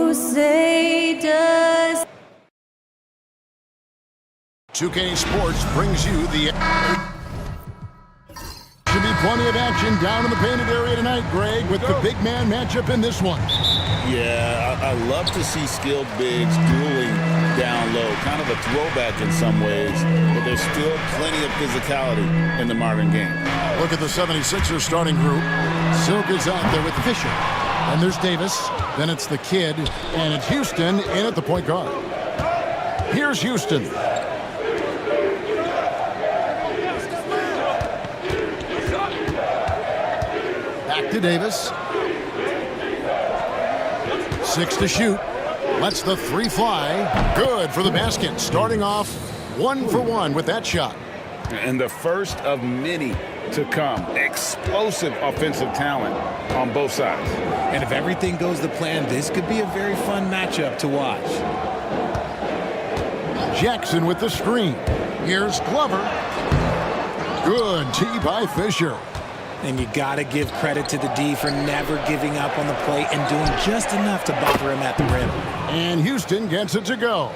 Crusaders. 2K Sports brings you the... Should be plenty of action down in the painted area tonight, Greg, with the big man matchup in this one. Yeah, I love to see skilled bigs dueling down low. Kind of a throwback in some ways, but there's still plenty of physicality in the modern game. Look at the 76ers starting group. Silk is out there with Fisher. And there's Davis. Then it's the kid. And it's Houston in at the point guard. Here's Houston. Back to Davis. 6 to shoot. Lets the 3 fly. Good for the basket. Starting off 1 for 1 with that shot. And the first of many to come. Explosive offensive talent on both sides. And if everything goes to plan, this could be a very fun matchup to watch. Jackson with the screen. Here's Glover. Good tee by Fisher. And you got to give credit to the D for never giving up on the plate and doing just enough to bother him at the rim. And Houston gets it to go.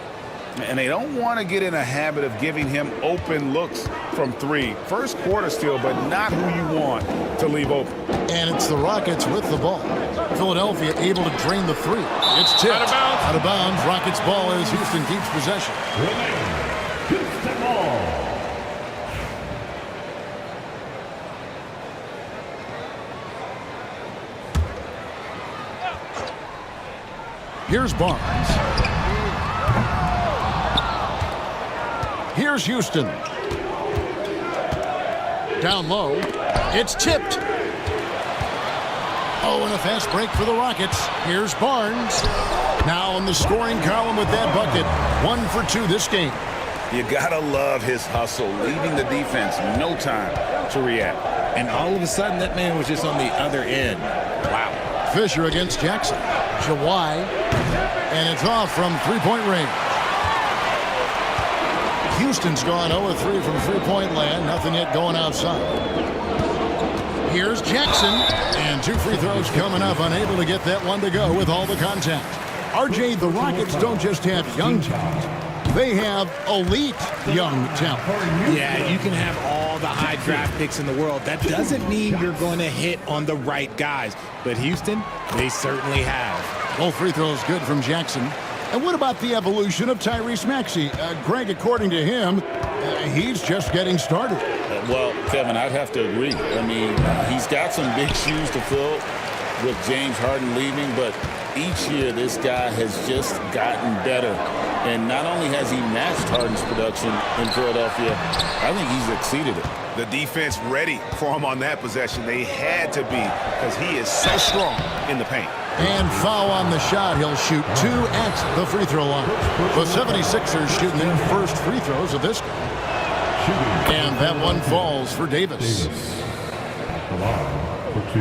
And they don't want to get in a habit of giving him open looks from 3. First quarter still, but not who you want to leave open. And it's the Rockets with the ball. Philadelphia able to drain the 3. It's tipped. Out of bounds. Out of bounds. Rockets ball as Houston keeps possession. Houston ball. Here's Barnes. Here's Houston. Down low. It's tipped. Oh, and a fast break for the Rockets. Here's Barnes. Now in the scoring column with that bucket. 1 for 2 this game. You gotta love his hustle, leaving the defense no time to react. And all of a sudden, that man was just on the other end. Wow. Fisher against Jackson. Jawai. And it's off from three-point range. Houston's gone 0-3 from three-point land. Nothing yet going outside. Here's Jackson. And 2 free throws coming up. Unable to get that one to go with all the contact. RJ, the Rockets don't just have young talent. They have elite young talent. Yeah, you can have all the high draft picks in the world. That doesn't mean you're going to hit on the right guys. But Houston, they certainly have. Both free throws good from Jackson. And what about the evolution of Tyrese Maxey? Greg, according to him, he's just getting started. Well, Kevin, I'd have to agree. I mean, he's got some big shoes to fill with James Harden leaving, but each year this guy has just gotten better. And not only has he matched Harden's production in Philadelphia, I think he's exceeded it. The defense ready for him on that possession. They had to be because he is so strong in the paint. And foul on the shot. He'll shoot 2 at the free throw line. The 76ers shooting their first free throws of this game. And that one falls for Davis. For 2.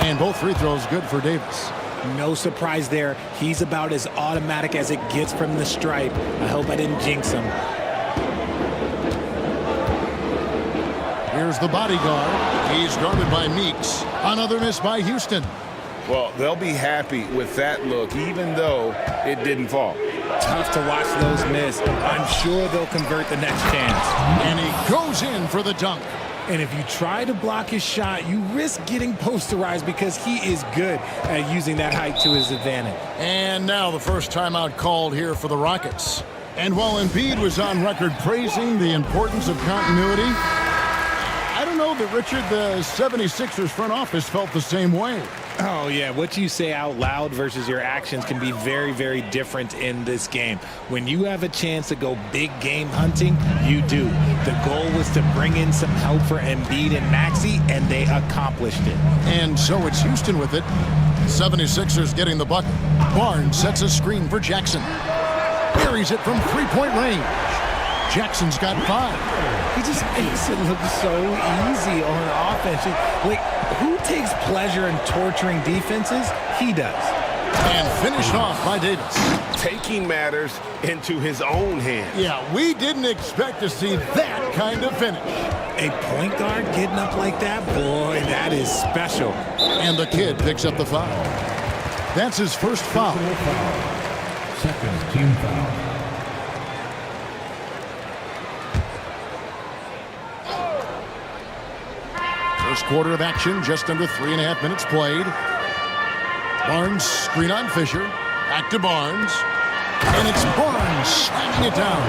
And both free throws good for Davis. No surprise there. He's about as automatic as it gets from the stripe. I hope I didn't jinx him. Here's the bodyguard. He's guarded by Meeks. Another miss by Houston. Well, they'll be happy with that look, even though it didn't fall. Tough to watch those miss. I'm sure they'll convert the next chance. And he goes in for the dunk. And if you try to block his shot, you risk getting posterized because he is good at using that height to his advantage. And now the first timeout called here for the Rockets. And while Embiid was on record praising the importance of continuity, I don't know that, Richard, the 76ers front office felt the same way. Oh, yeah. What you say out loud versus your actions can be very, very different in this game. When you have a chance to go big game hunting, you do. The goal was to bring in some help for Embiid and Maxey, and they accomplished it. And so it's Houston with it. 76ers getting the bucket. Barnes sets a screen for Jackson. Buries it from three-point range. Jackson's got 5. He just makes it look so easy on offense. Like, who takes pleasure in torturing defenses? He does. And finished off by Davis. taking matters into his own hands. Yeah, we didn't expect to see that kind of finish. A point guard getting up like that, boy, that is special. And the kid picks up the foul. That's his first foul. Second team foul. First quarter of action, just under 3.5 minutes played. Barnes screen on Fisher. Back to Barnes. And it's Barnes slamming it down.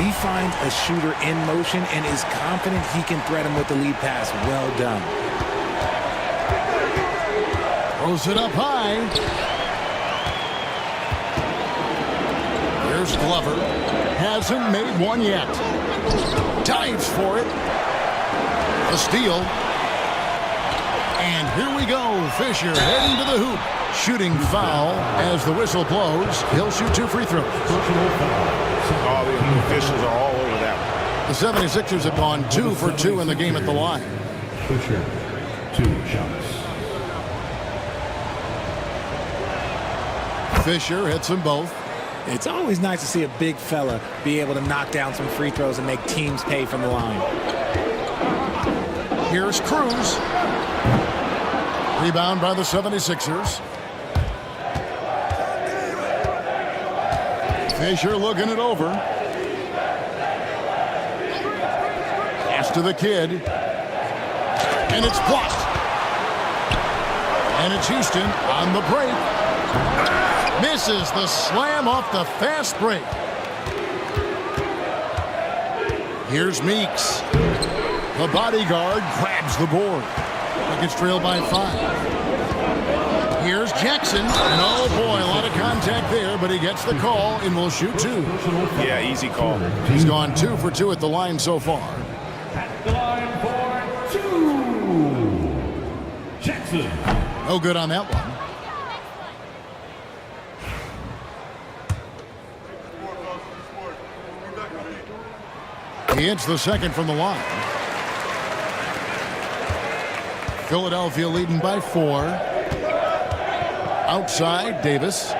He finds a shooter in motion and is confident he can thread him with the lead pass. Well done. Throws it up high. Here's Glover. Hasn't made one yet. Dives for it. A steal. And here we go. Fisher heading to the hoop. Shooting foul as the whistle blows. He'll shoot 2 free throws. All the officials are all over that one. The 76ers have gone 2 for 2 in the game at the line. Fisher, 2 shots. Fisher hits them both. It's always nice to see a big fella be able to knock down some free throws and make teams pay from the line. Here's Cruz. Rebound by the 76ers. Fisher looking it over. Pass to the kid. And it's blocked. And it's Houston on the break. Misses the slam off the fast break. Here's Meeks. The bodyguard grabs the board. Nuggets trail by 5. Here's Jackson. And oh boy, a lot of contact there, but he gets the call and will shoot 2. Yeah, easy call. He's gone 2 for 2 at the line so far. At the line for 2. Jackson. No good on that one. He hits the second from the line. Philadelphia leading by 4. Outside, Davis.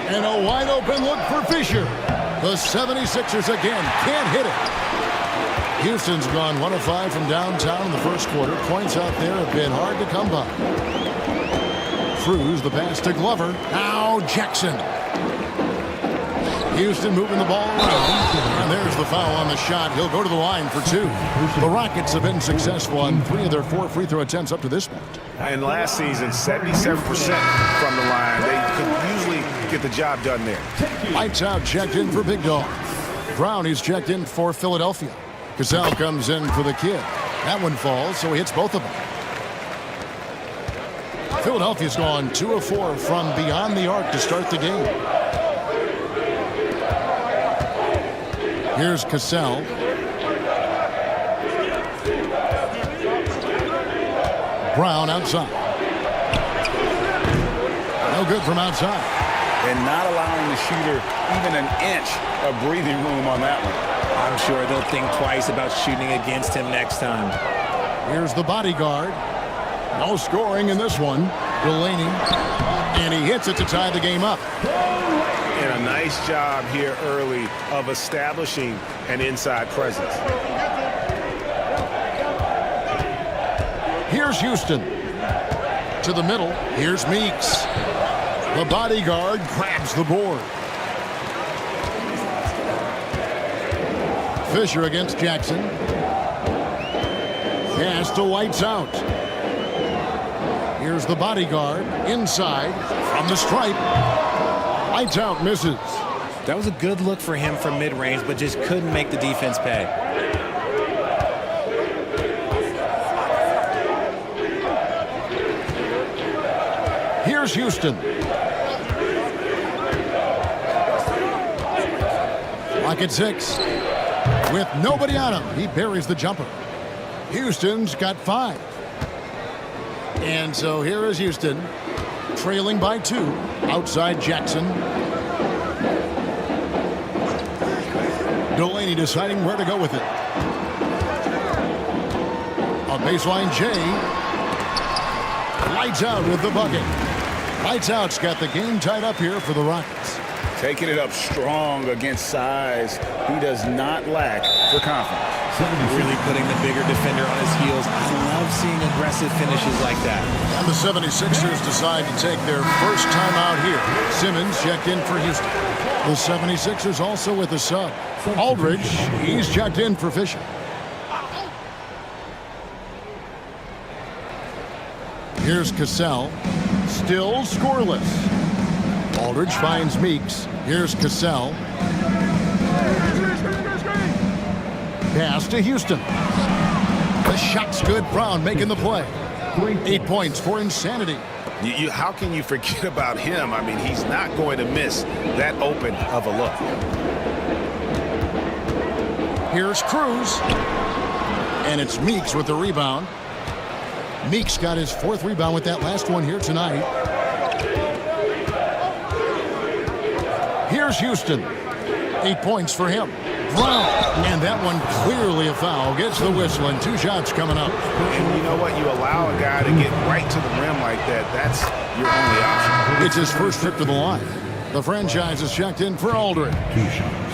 And a wide open look for Fisher. The 76ers again can't hit it. Houston's gone 1 of 5 from downtown in the first quarter. Points out there have been hard to come by. Cruz, the pass to Glover. Now Jackson. Houston moving the ball around. And there's the foul on the shot. He'll go to the line for 2. The Rockets have been successful on 3 of their 4 free throw attempts up to this point. And last season, 77% from the line. They could usually get the job done there. Lights out checked in for Big Dog. Brown, he's checked in for Philadelphia. Cassell comes in for the kid. That one falls, so he hits both of them. Philadelphia's gone 2 of 4 from beyond the arc to start the game. Here's Cassell. Brown outside. No good from outside. And not allowing the shooter even an inch of breathing room on that one. I'm sure they'll think twice about shooting against him next time. Here's the bodyguard. No scoring in this one. Delaney. And he hits it to tie the game up. And a nice job here early of establishing an inside presence. Here's Houston. To the middle. Here's Meeks. The bodyguard grabs the board. Fisher against Jackson. Pass to Lights out. Here's the bodyguard inside from the stripe. Lights out misses. That was a good look for him from mid-range, but just couldn't make the defense pay. Here's Houston. Lock at 6. With nobody on him, he buries the jumper. Houston's got 5. And so here is Houston, trailing by 2. Outside Jackson. Delaney deciding where to go with it. On baseline, Jay. Lights out with the bucket. Lights out's got the game tied up here for the Rockets. Taking it up strong against size. He does not lack for confidence. Really putting the bigger defender on his heels. I love seeing aggressive finishes like that. And the 76ers decide to take their first time out here. Simmons checked in for Houston. The 76ers also with a sub. Aldridge, he's checked in for Fisher. Here's Cassell. Still scoreless. Aldridge finds Meeks. Here's Cassell. Pass to Houston. The shot's good. Brown making the play. 8 points for Insanity. How can you forget about him? I mean, he's not going to miss that open of a look. Here's Cruz. And it's Meeks with the rebound. Meeks got his 4th rebound with that last one here tonight. Here's Houston. 8 points for him. Brown. And that one clearly a foul. Gets the whistle and 2 shots coming up. And you know what? You allow a guy to get right to the rim like that. That's your only option. It's his first trip to the line. The franchise is checked in for Aldridge. 2 shots.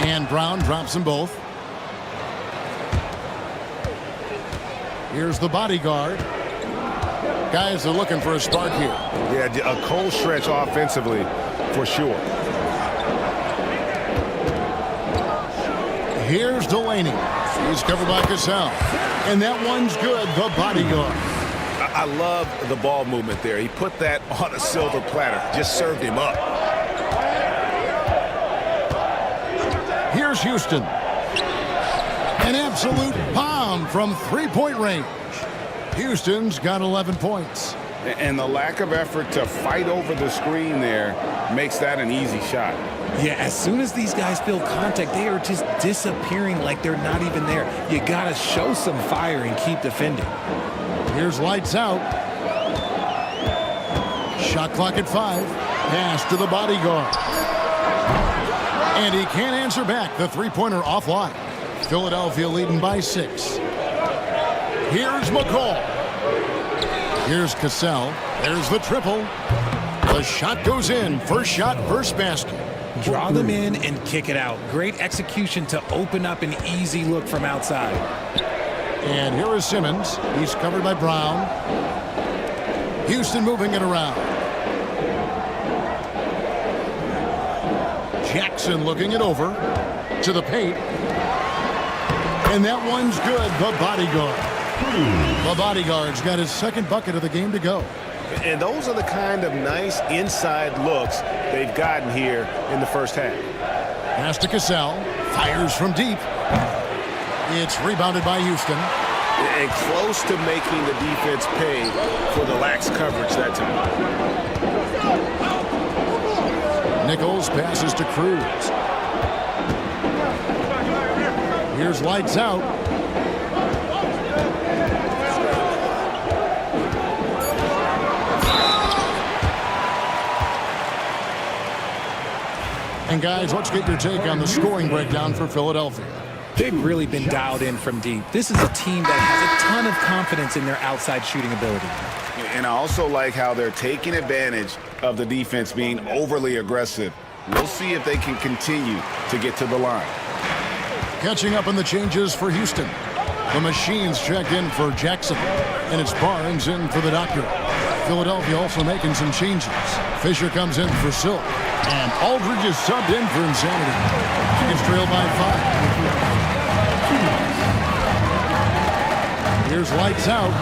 And Brown drops them both. Here's the bodyguard. Guys are looking for a spark here. Yeah, a cold stretch offensively for sure. Here's Delaney. He's covered by Cassell. And that one's good, the bodyguard. I love the ball movement there. He put that on a silver platter. Just served him up. Here's Houston. An absolute bomb from 3-point range. Houston's got 11 points. And the lack of effort to fight over the screen there makes that an easy shot. Yeah, as soon as these guys feel contact, they are just disappearing like they're not even there. You got to show some fire and keep defending. Here's lights out. Shot clock at 5. Pass to the bodyguard. And he can't answer back. The three-pointer offline. Philadelphia leading by 6. Here's McCall. Here's Cassell. There's the triple. The shot goes in. First shot, first basket. Draw them in and kick it out. Great execution to open up an easy look from outside. And here is Simmons. He's covered by Brown. Houston moving it around. Jackson looking it over to the paint. And that one's good. The bodyguard. The bodyguard's got his second bucket of the game to go. And those are the kind of nice inside looks they've gotten here in the first half. Pass to Cassell. Fires from deep. It's rebounded by Houston. And close to making the defense pay for the lax coverage that time. Nichols passes to Cruz. Here's lights out. And guys, let's get your take on the scoring breakdown for Philadelphia. They've really been dialed in from deep. This is a team that has a ton of confidence in their outside shooting ability. And I also like how they're taking advantage of the defense being overly aggressive. We'll see if they can continue to get to the line. Catching up on the changes for Houston. The Machines checked in for Jackson. And it's Barnes in for the Doctor. Philadelphia also making some changes. Fisher comes in for Silk. And Aldridge is subbed in for Insanity. It's trailed by 5. Here's lights out.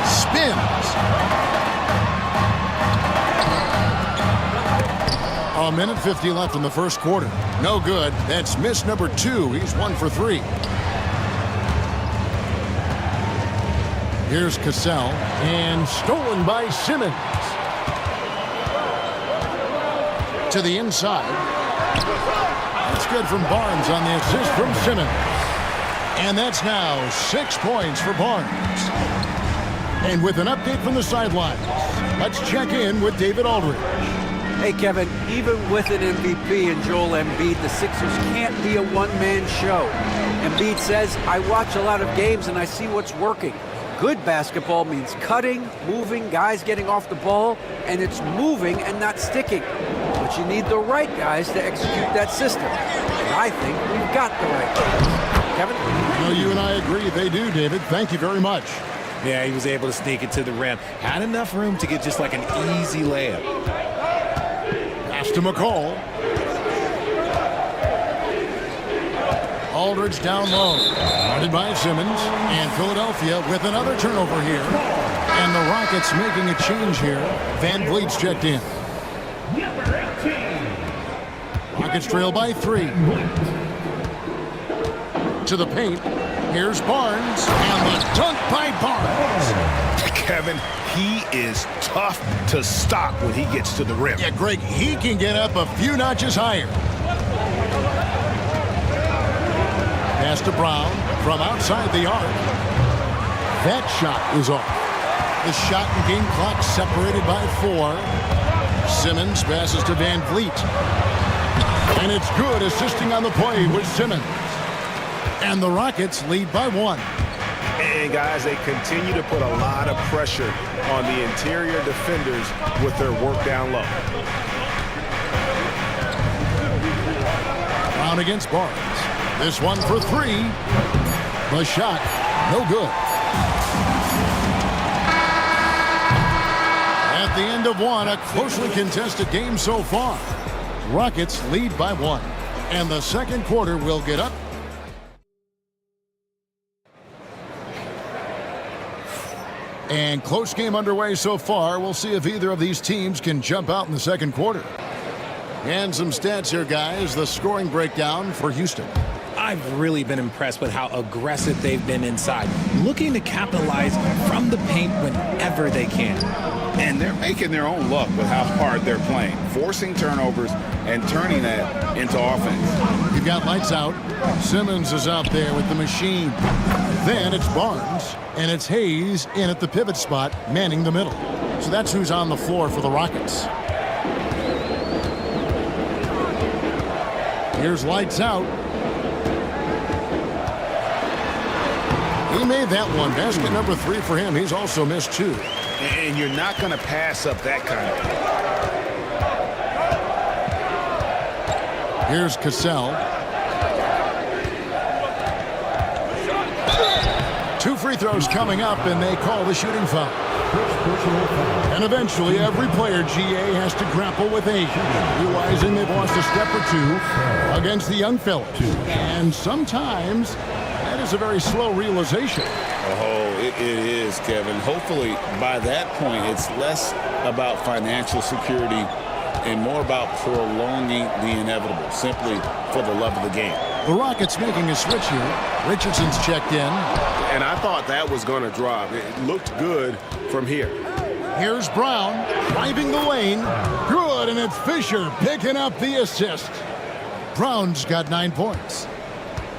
Spins. A minute 50 left in the first quarter. No good. That's miss number 2. He's 1 for 3. Here's Cassell. And stolen by Simmons. To the inside. That's good from Barnes on the assist from Simmons. And that's now 6 points for Barnes. And with an update from the sidelines, let's check in with David Aldridge. Hey, Kevin, even with an MVP and Joel Embiid, the Sixers can't be a one-man show. Embiid says, I watch a lot of games and I see what's working. Good basketball means cutting, moving, guys getting off the ball, and it's moving and not sticking. But you need the right guys to execute that system. And I think we've got the right guys. Kevin? Well, you and I agree they do, David. Thank you very much. Yeah, he was able to sneak it to the rim. Had enough room to get just like an easy layup. Pass to McCall. Aldridge down low. Guarded by Simmons. And Philadelphia with another turnover here. And the Rockets making a change here. Van Vliet's checked in. Rockets trail by 3. To the paint. Here's Barnes. And the dunk by Barnes. Kevin, he is tough to stop when he gets to the rim. Yeah, Greg, he can get up a few notches higher. Pass to Brown from outside the arc. That shot is off. The shot and game clock separated by 4. Simmons passes to Van Vliet. And it's good, assisting on the play with Simmons. And the Rockets lead by 1. And guys, they continue to put a lot of pressure on the interior defenders with their work down low. Brown against Barnes. This one for 3. The shot, no good. At the end of 1, a closely contested game so far. Rockets lead by 1. And the second quarter will get up. And close game underway so far. We'll see if either of these teams can jump out in the second quarter. And some stats here, guys. The scoring breakdown for Houston. I've really been impressed with how aggressive they've been inside, looking to capitalize from the paint whenever they can. And they're making their own luck with how hard they're playing, forcing turnovers and turning that into offense. You've got lights out. Simmons is out there with the machine. Then it's Barnes, and it's Hayes in at the pivot spot, manning the middle. So that's who's on the floor for the Rockets. Here's lights out. He made that one. Basket number 3 for him. He's also missed 2. And you're not going to pass up that kind of. Here's Cassell. 2 free throws coming up, and they call the shooting foul. And eventually, every player, GA, has to grapple with age, realizing they've lost a step or 2 against the young fellas. And sometimes that is a very slow realization. Oh, it is, Kevin. Hopefully, by that point, it's less about financial security and more about prolonging the inevitable, simply for the love of the game. The Rockets making a switch here. Richardson's checked in. And I thought that was going to drop. It looked good from here. Here's Brown driving the lane. Good, and it's Fisher picking up the assist. Brown's got 9 points.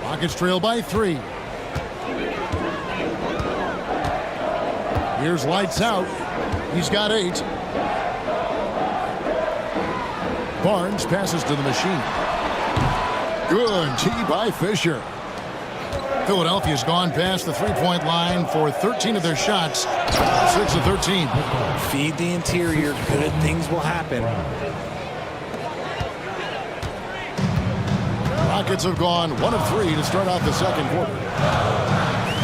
Rockets trail by 3. Here's lights out. He's got 8. Barnes passes to the machine. Good T by Fisher. Philadelphia's gone past the three-point line for 13 of their shots. 6 of 13. Feed the interior. Good things will happen. Rockets have gone 1 of 3 to start out the second quarter.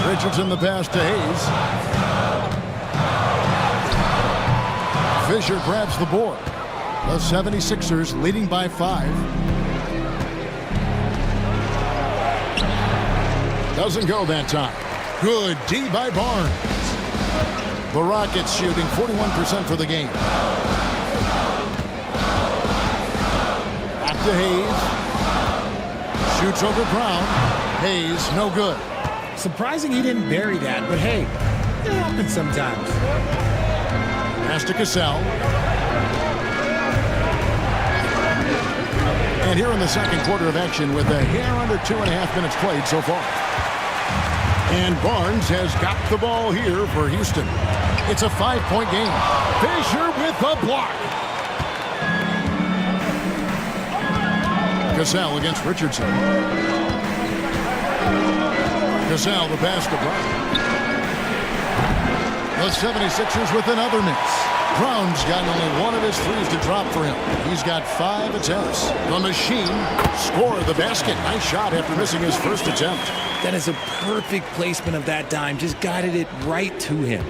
Richardson the pass to Hayes. Fisher grabs the board. The 76ers leading by 5. Doesn't go that time. Good D by Barnes. The Rockets shooting 41% for the game. Back to Hayes. Shoots over Brown. Hayes, no good. Surprising he didn't bury that, but hey, it happens sometimes. Pass to Cassell. And here in the second quarter of action with a hair under 2.5 minutes played so far. And Barnes has got the ball here for Houston. It's a 5-point game. Fisher with the block. Cassell against Richardson. Cassell the pass to Brown. The 76ers with another miss. Brown's gotten only one of his threes to drop for him. He's got 5 attempts. The Machine scored the basket. Nice shot after missing his first attempt. That is a perfect placement of that dime. Just guided it right to him.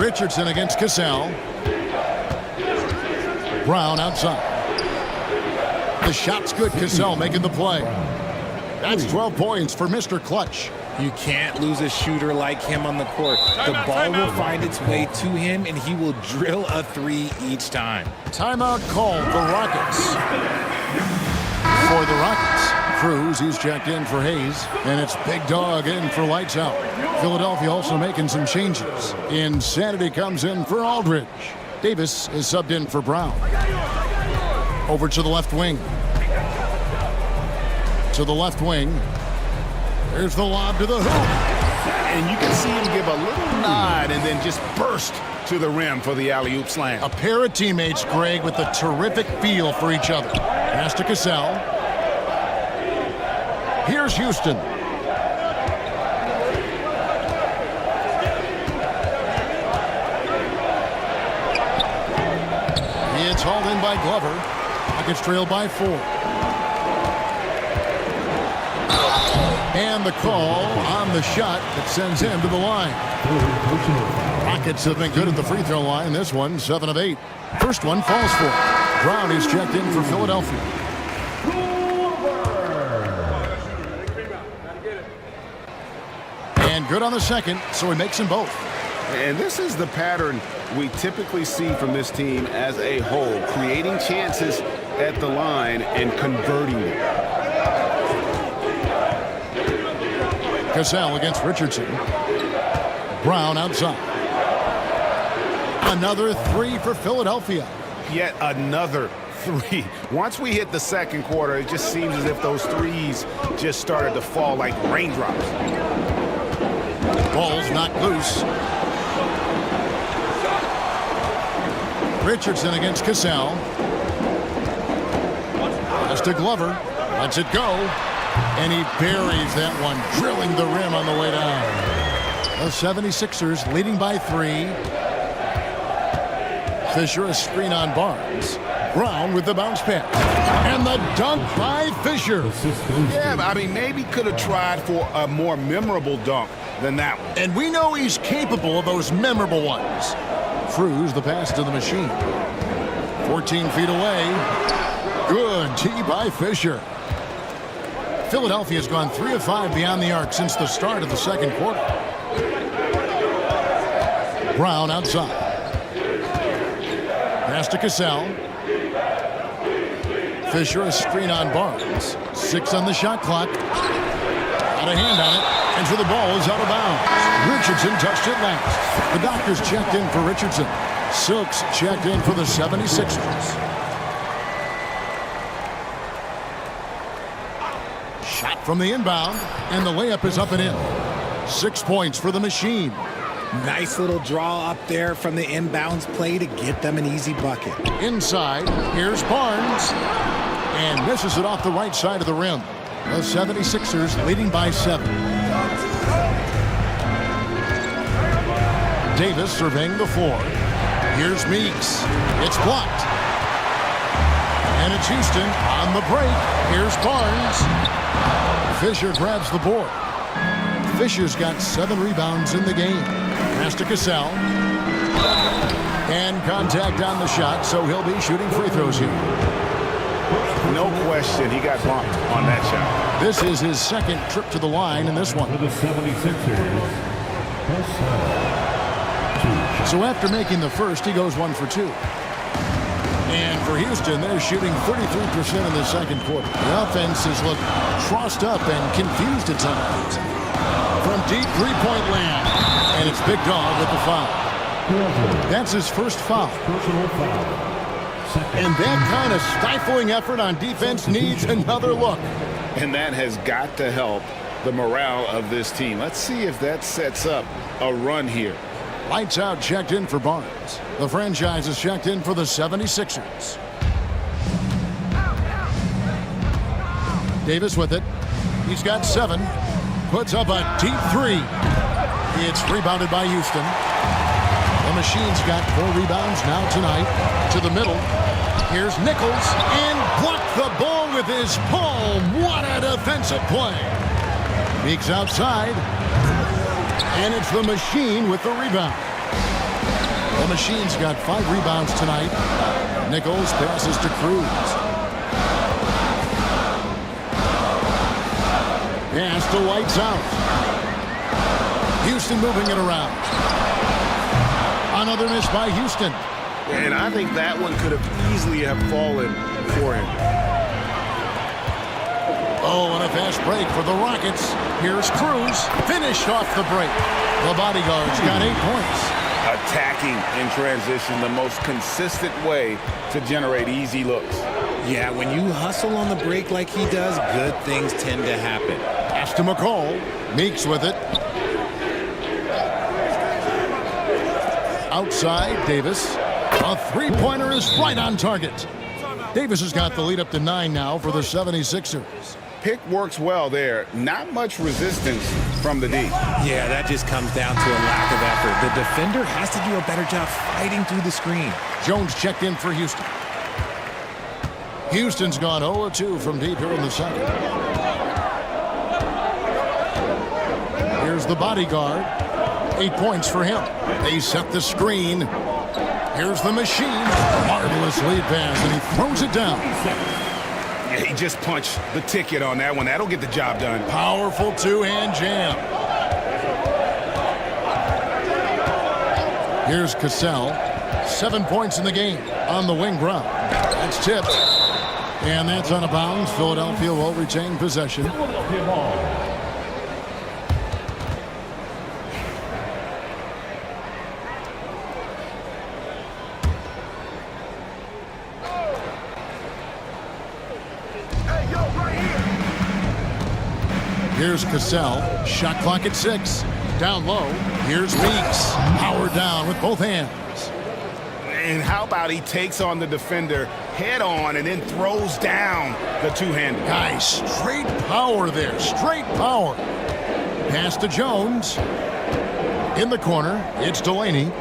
Richardson against Cassell. Brown outside. The shot's good. Cassell making the play. That's 12 points for Mr. Clutch. You can't lose a shooter like him on the court. The ball will find its way to him, and he will drill a 3 each time. Timeout called the Rockets. For the Rockets, Cruz, he's checked in for Hayes, and it's Big Dog in for Lights Out. Philadelphia also making some changes. Insanity comes in for Aldridge. Davis is subbed in for Brown. Over to the left wing. To the left wing. There's the lob to the hoop. And you can see him give a little nod and then just burst to the rim for the alley-oop slam. A pair of teammates, Greg, with a terrific feel for each other. Pass to Cassell. Here's Houston. It's hauled in by Glover. Rockets trail by 4. And the call on the shot that sends him to the line. Rockets have been good at the free throw line. This one, 7 of 8. First one falls for. Brown is checked in for Philadelphia. And good on the second, so he makes them both. And this is the pattern we typically see from this team as a whole, creating chances at the line and converting them. Cassell against Richardson. Brown outside. Another 3 for Philadelphia. Yet another 3. Once we hit the second quarter, it just seems as if those threes just started to fall like raindrops. Ball's knocked loose. Richardson against Cassell. Pass to Glover. Lets it go. And he buries that one, drilling the rim on the way down. The 76ers leading by 3. Fisher a screen on Barnes. Brown with the bounce pass. And the dunk by Fisher. Yeah, I mean, maybe could have tried for a more memorable dunk than that one. And we know he's capable of those memorable ones. Cruz the pass to the Machine. 14 feet away. Good tee by Fisher. Philadelphia has gone 3 of 5 beyond the arc since the start of the second quarter. Brown outside. Pass to Cassell. Fisher a screen on Barnes. 6 on the shot clock. Got a hand on it. And so the ball is out of bounds. Richardson touched it last. The Doctors checked in for Richardson. Silks checked in for the 76ers. Shot from the inbound, and the layup is up and in. 6 points for the Machine. Nice little draw up there from the inbounds play to get them an easy bucket. Inside, here's Barnes. And misses it off the right side of the rim. The 76ers leading by 7. Davis surveying the floor. Here's Meeks. It's blocked. And it's Houston on the break. Here's Barnes. Fisher grabs the board. Fisher's got 7 rebounds in the game. Pass to Cassell. And contact on the shot, so he'll be shooting free throws here. No question, he got bumped on that shot. This is his second trip to the line in this one. For the 76ers, So after making the first, he goes 1 for 2. And for Houston, they're shooting 33% in the second quarter. The offense has looked crossed up and confused at times. From deep three-point land. And it's Big Dog with the foul. That's his first foul. personal foul. And that kind of stifling effort on defense needs another look. And that has got to help the morale of this team. Let's see if that sets up a run here. Lights out checked in for Barnes. The franchise is checked in for the 76ers. Davis with it. He's got 7. puts up a deep three. It's rebounded by Houston. The Machine's got 4 rebounds now tonight. To the middle. Here's Nichols and blocked the ball with his palm. What a defensive play. Meeks outside. And it's the Machine with the rebound. The Machine's got 5 rebounds tonight. Nichols passes to Cruz. Pass to Lights out. Houston moving it around. Another miss by Houston. And I think that one could have easily have fallen for him. Oh, and a fast break for the Rockets. Here's Cruz. Finished off the break. The bodyguard's got 8 points. Attacking in transition, the most consistent way to generate easy looks. Yeah, when you hustle on the break like he does, good things tend to happen. Pass to McCall. Meeks with it. Outside, Davis. A three-pointer is right on target. Davis has got the lead up to 9 now for the 76ers. Pick works well there. Not much resistance from the D. Yeah, that just comes down to a lack of effort. The defender has to do a better job fighting through the screen. Jones checked in for Houston. Houston's gone 0-2 from deep here in the second. Here's the bodyguard. 8 points for him. They set the screen. Here's the Machine. Marvelous lead pass, and he throws it down. Yeah, he just punched the ticket on that one. That'll get the job done. Powerful two-hand jam. Here's Cassell. 7 points in the game on the wing ground. That's tipped. And that's out of bounds. Philadelphia will retain possession. Here's Cassell. Shot clock at 6. Down low. Here's Meeks. Powered down with both hands. And how about he takes on the defender head on and then throws down the two-hander. Guys, straight power there. Straight power. Pass to Jones. In the corner, it's Delaney.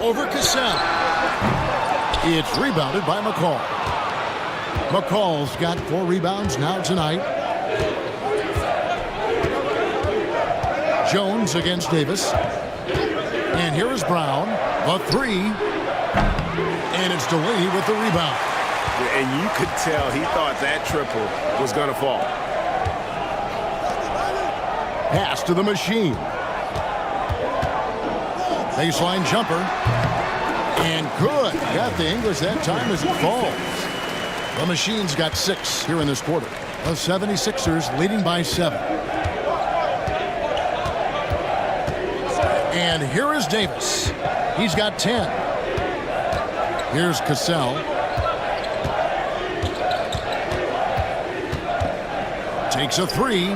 Over Cassell. It's rebounded by McCall. McCall's got 4 rebounds now tonight. Jones against Davis. And here is Brown. The 3. And it's Delaney with the rebound. And you could tell he thought that triple was going to fall. Pass to the Machine. Baseline jumper. And good. Got the English that time as it falls. The Machine's got 6 here in this quarter. The 76ers leading by 7. And here is Davis. He's got 10. Here's Cassell. Takes a 3.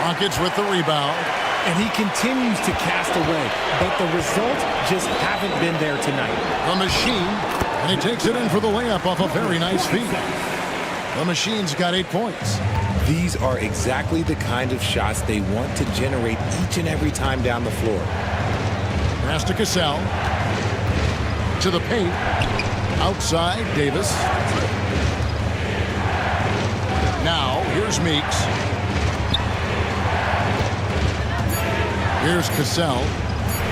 Rockets with the rebound. And he continues to cast away, but the results just haven't been there tonight. The Machine, and he takes it in for the layup off a very nice feed. The Machine's got 8 points. These are exactly the kind of shots they want to generate each and every time down the floor. Pass to Cassell. To the paint. Outside, Davis. Now, here's Meeks. Here's Cassell.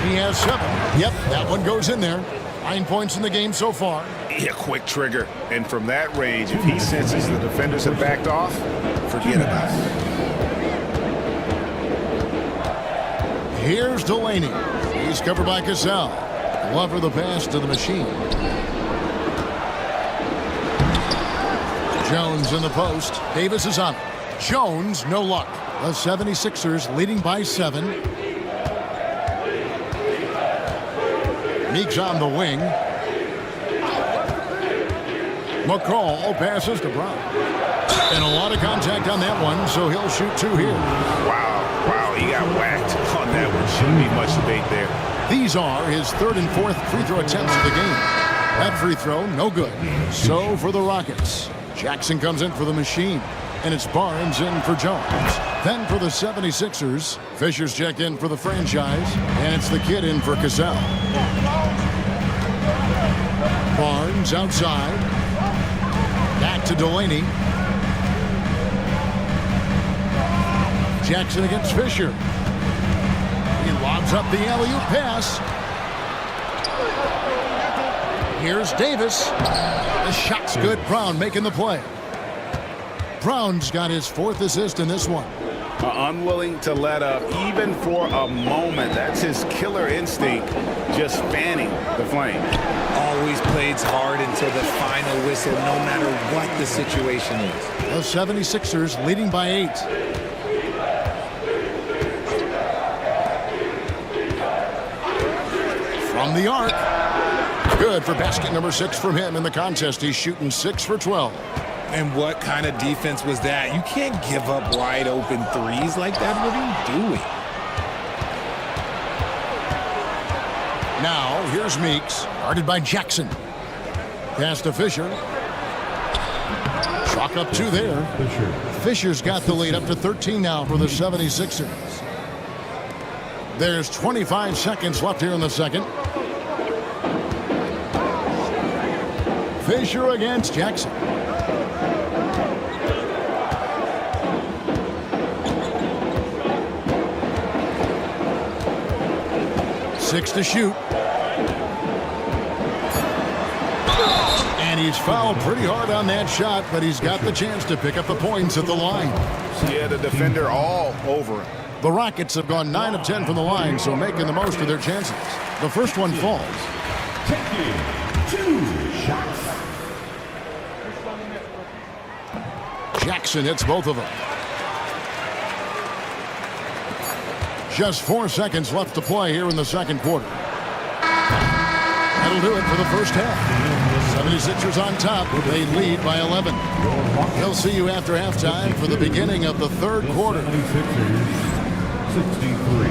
He has 7. Yep, that one goes in there. 9 points in the game so far. Yeah, quick trigger. And from that range, if he senses the defenders have backed off, forget about it. Here's Delaney. He's covered by Cassell. Glover the pass to the Machine. Jones in the post. Davis is on it. Jones, no luck. The 76ers leading by 7. Meeks on the wing. McCall passes to Brown. And a lot of contact on that one, so he'll shoot 2 here. Wow, he got whacked on that one. Shouldn't be much debate there. These are his 3rd and 4th free throw attempts of the game. That free throw, no good. So for the Rockets, Jackson comes in for the Machine. and it's Barnes in for Jones. Then for the 76ers, Fisher's checked in for the franchise, and it's the kid in for Cassell. Barnes outside. Back to Delaney. Jackson against Fisher. He lobs up the alley-oop pass. Here's Davis. The shot's good. Brown making the play. Brown's got his 4th assist in this one. Unwilling to let up even for a moment. That's his killer instinct, just fanning the flame. Always plays hard until the final whistle, no matter what the situation is. The 76ers leading by 8. From the arc. Good for basket number 6 from him in the contest. He's shooting 6 for 12. And what kind of defense was that? You can't give up wide open threes like that. What are you doing? Now, here's Meeks, guarded by Jackson. Pass to Fisher. Chalk up 2 there. Fisher's got the lead up to 13 now for the 76ers. There's 25 seconds left here in the second. Fisher against Jackson. Six to shoot. And he's fouled pretty hard on that shot, but he's got the chance to pick up the points at the line. Yeah, the defender all over him. The Rockets have gone 9 of 10 from the line, so making the most of their chances. The first one falls. Taking 2 shots. Jackson hits both of them. Just 4 seconds left to play here in the second quarter. That'll do it for the first half. 76ers on top. They lead by 11. We'll see you after halftime for the beginning of the third quarter. 76ers, 63.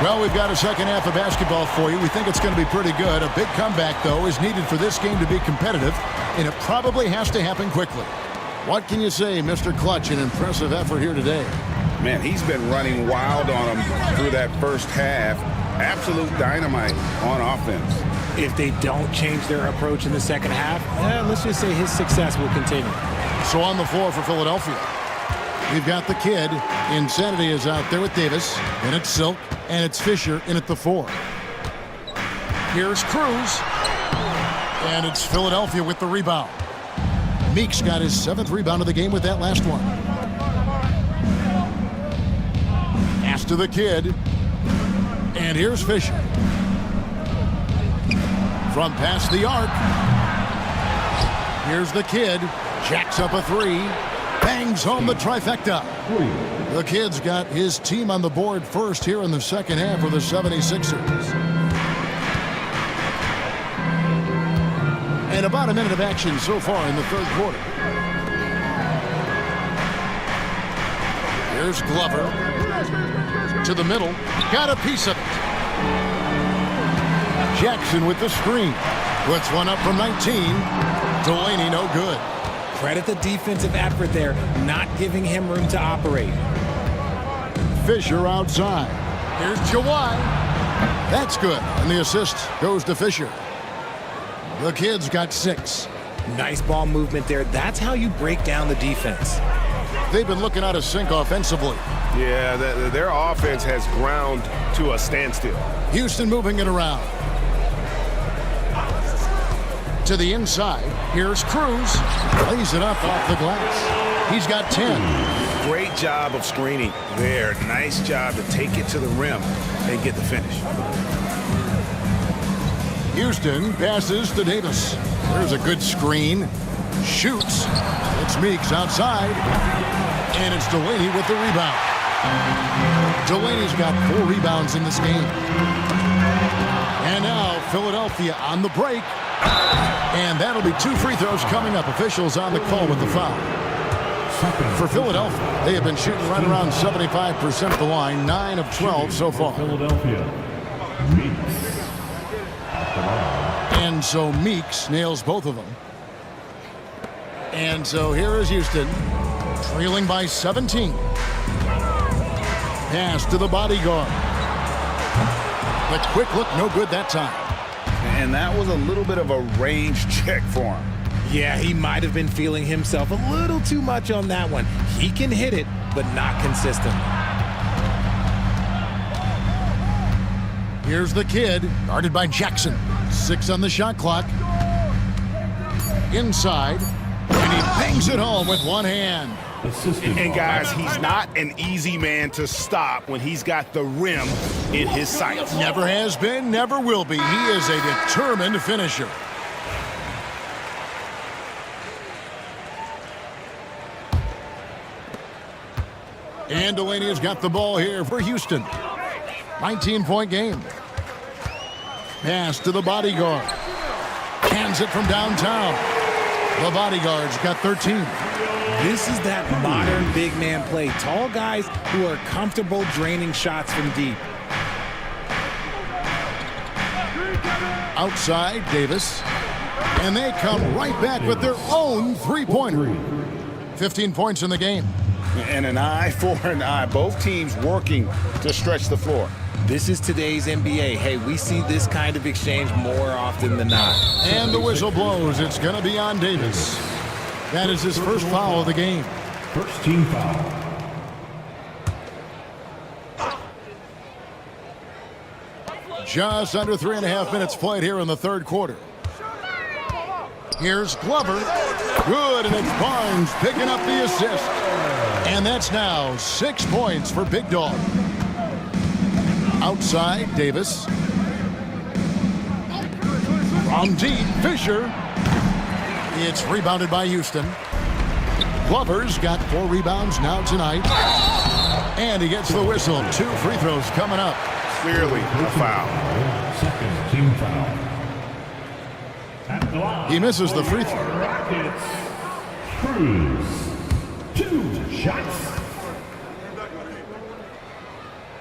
Well, we've got a second half of basketball for you. We think it's going to be pretty good. A big comeback, though, is needed for this game to be competitive, and it probably has to happen quickly. What can you say, Mr. Clutch? An impressive effort here today. Man, he's been running wild on them through that first half. Absolute dynamite on offense. If they don't change their approach in the second half, let's just say his success will continue. So on the floor for Philadelphia, we've got the kid. Insanity is out there with Davis, and it's Silk, and it's Fisher in at the 4. Here's Cruz, and it's Philadelphia with the rebound. Meeks got his 7th rebound of the game with that last one. Pass to the kid, and here's Fisher. From past the arc, here's the kid, jacks up a 3, bangs home the trifecta. The kid's got his team on the board first here in the second half for the 76ers. And about a minute of action so far in the third quarter. Here's Glover to the middle. Got a piece of it. Jackson with the screen. Puts one up from 19. Delaney no good. Credit the defensive effort there, not giving him room to operate. Fisher outside. Here's Jawai. That's good. And the assist goes to Fisher. The kid's got 6. Nice ball movement there. That's how you break down the defense. They've been looking out of sync offensively. Yeah, their offense has ground to a standstill. Houston moving it around. To the inside. Here's Cruz. Lays it up off the glass. He's got 10. Great job of screening there. Nice job to take it to the rim and get the finish. Houston passes to Davis. There's a good screen. Shoots. It's Meeks outside. And it's Delaney with the rebound. Delaney's got 4 rebounds in this game. And now Philadelphia on the break. And that'll be 2 free throws coming up. Officials on the call with the foul. For Philadelphia, they have been shooting right around 75% of the line, 9 of 12 so far. Philadelphia. Meeks. And so Meeks nails both of them. And so here is Houston, trailing by 17. Pass to the bodyguard. The quick look, no good that time. And that was a little bit of a range check for him. Yeah, he might have been feeling himself a little too much on that one. He can hit it, but not consistent. Here's the kid, guarded by Jackson. 6 on the shot clock. Inside, and he bangs it home with one hand. And guys, he's not an easy man to stop when he's got the rim in his sights. Never has been, never will be. He is a determined finisher. And Delaney has got the ball here for Houston. 19-point game. Pass to the bodyguard. Hands it from downtown. The bodyguard's got 13. This is that modern big man play. Tall guys who are comfortable draining shots from deep. Outside, Davis. And they come right back with their own three-pointer. 15 points in the game. And an eye for an eye. Both teams working to stretch the floor. This is today's NBA. Hey, we see this kind of exchange more often than not. And the whistle blows. It's going to be on Davis. That is his first foul of the game. First team foul. Just under 3.5 minutes played here in the third quarter. Here's Glover. Good, and it's Barnes picking up the assist. And that's now 6 points for Big Dog. Outside, Davis. From deep, Fisher. It's rebounded by Houston. Glover's got 4 rebounds now tonight. And he gets the whistle. 2 free throws coming up. Clearly a foul. Second team foul. At the line. He misses the free throw. Rockets. Cruz. 2 shots.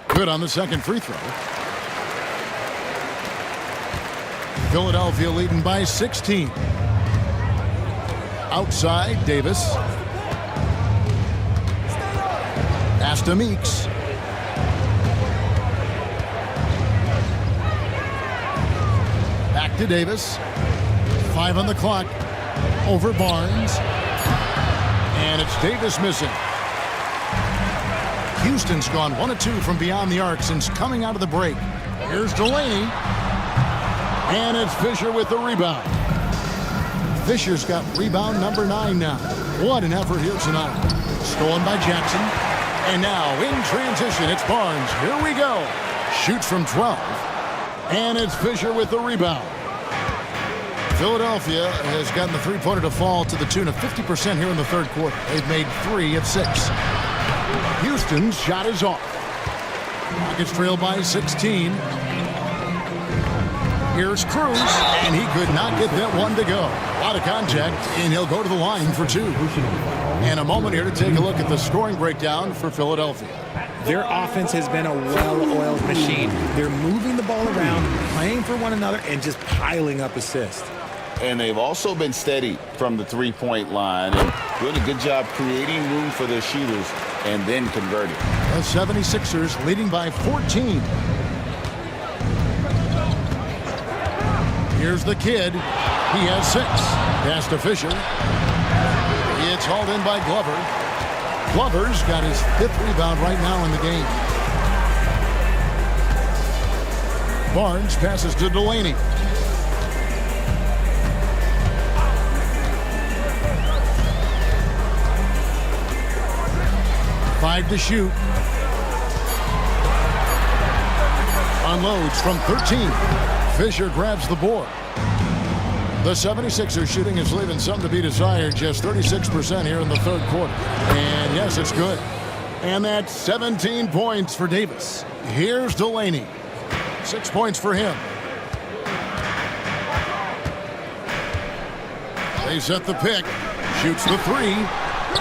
Good on the second free throw. Philadelphia leading by 16. Outside, Davis. Pass to Meeks. Back to Davis. 5 on the clock. Over Barnes. And it's Davis missing. Houston's gone 1 of 2 from beyond the arc since coming out of the break. Here's Delaney. And it's Fisher with the rebound. Fisher's got rebound number 9 now. What an effort here tonight. Stolen by Jackson. And now in transition, it's Barnes. Here we go. Shoots from 12. And it's Fisher with the rebound. Philadelphia has gotten the three-pointer to fall to the tune of 50% here in the third quarter. They've made 3 of 6. Houston's shot is off. Rockets trail by 16. Here's Cruz, and he could not get that one to go. A lot of contact, and he'll go to the line for 2. And a moment here to take a look at the scoring breakdown for Philadelphia. Their offense has been a well-oiled machine. They're moving the ball around, playing for one another, and just piling up assists. And they've also been steady from the three-point line and doing a good job creating room for their shooters and then converting. The 76ers leading by 14. Here's the kid. He has 6. Pass to Fisher. It's hauled in by Glover. Glover's got his 5th rebound right now in the game. Barnes passes to Delaney. Five to shoot. Unloads from 13. Fisher grabs the board. The 76ers shooting is leaving some to be desired. Just 36% here in the third quarter. And yes, it's good. And that's 17 points for Davis. Here's Delaney. 6 points for him. They set the pick. Shoots the three.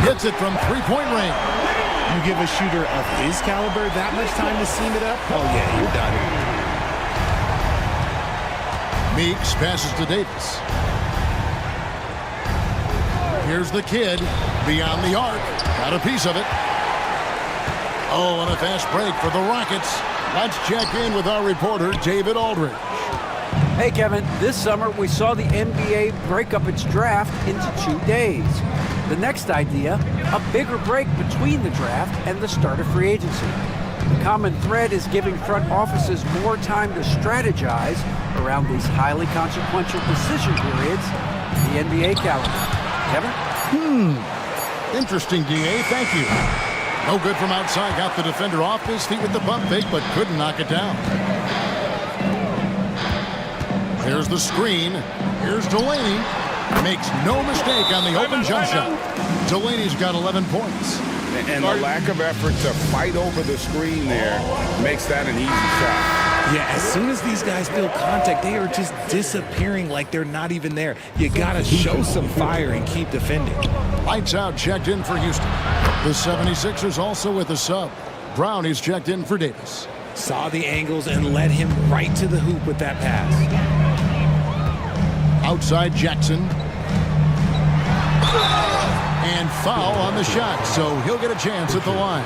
Hits it from three-point range. You give a shooter of his caliber that much time to seam it up? Oh, yeah, you're done. Meeks passes to Davis. Here's the kid. Beyond the arc. Got a piece of it. Oh, and a fast break for the Rockets. Let's check in with our reporter, David Aldridge. Hey, Kevin, this summer we saw the NBA break up its draft into 2 days. The next idea, a bigger break between the draft and the start of free agency. The common thread is giving front offices more time to strategize around these highly consequential decision periods in the NBA calendar. Kevin? Interesting, DA. Thank you. No good from outside. Got the defender off his feet with the pump fake, but couldn't knock it down. Here's the screen. Here's Delaney. Makes no mistake on the open jump shot. Delaney's got 11 points. And the lack of effort to fight over the screen there makes that an easy shot. Yeah, as soon as these guys feel contact, they are just disappearing like they're not even there. You got to show some fire and keep defending. Lights out, checked in for Houston. The 76ers also with a sub. Brown is checked in for Davis. Saw the angles and led him right to the hoop with that pass. Outside Jackson. And foul on the shot, so he'll get a chance at the line.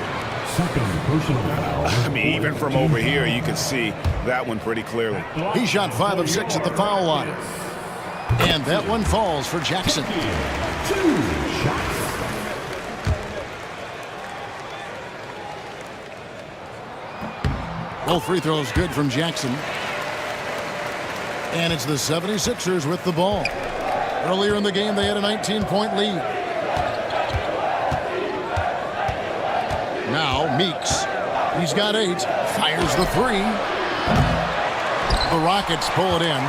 Second personal foul. I mean, even from over here, you can see that one pretty clearly. He shot 5 of 6 at the foul line. And that one falls for Jackson. 2 shots. Both free throws good from Jackson. And it's the 76ers with the ball. Earlier in the game, they had a 19-point lead. Now, Meeks. He's got 8. Fires the 3. The Rockets pull it in.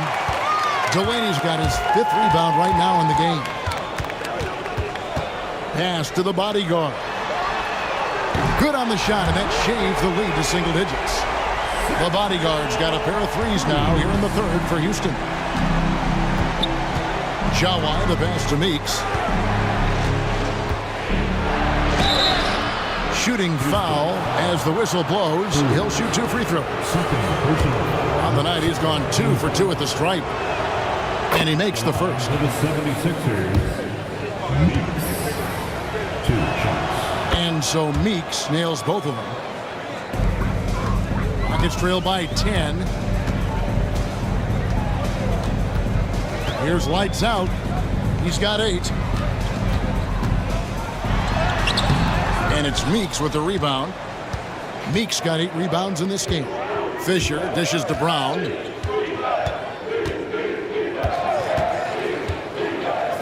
Delaney's got his 5th rebound right now in the game. Pass to the bodyguard. Good on the shot, and that shaves the lead to single digits. The bodyguard's got a pair of threes now here in the third for Houston. Jawai, the pass to Meeks. Shooting foul as the whistle blows. He'll shoot 2 free throws. On the night, he's gone 2 for 2 at the stripe. And he makes the first. For the 76ers, Meeks. 2 shots. And so Meeks nails both of them. Rockets trail by 10. Here's lights out. He's got 8. And it's Meeks with the rebound. Meeks got 8 rebounds in this game. Fisher dishes to Brown.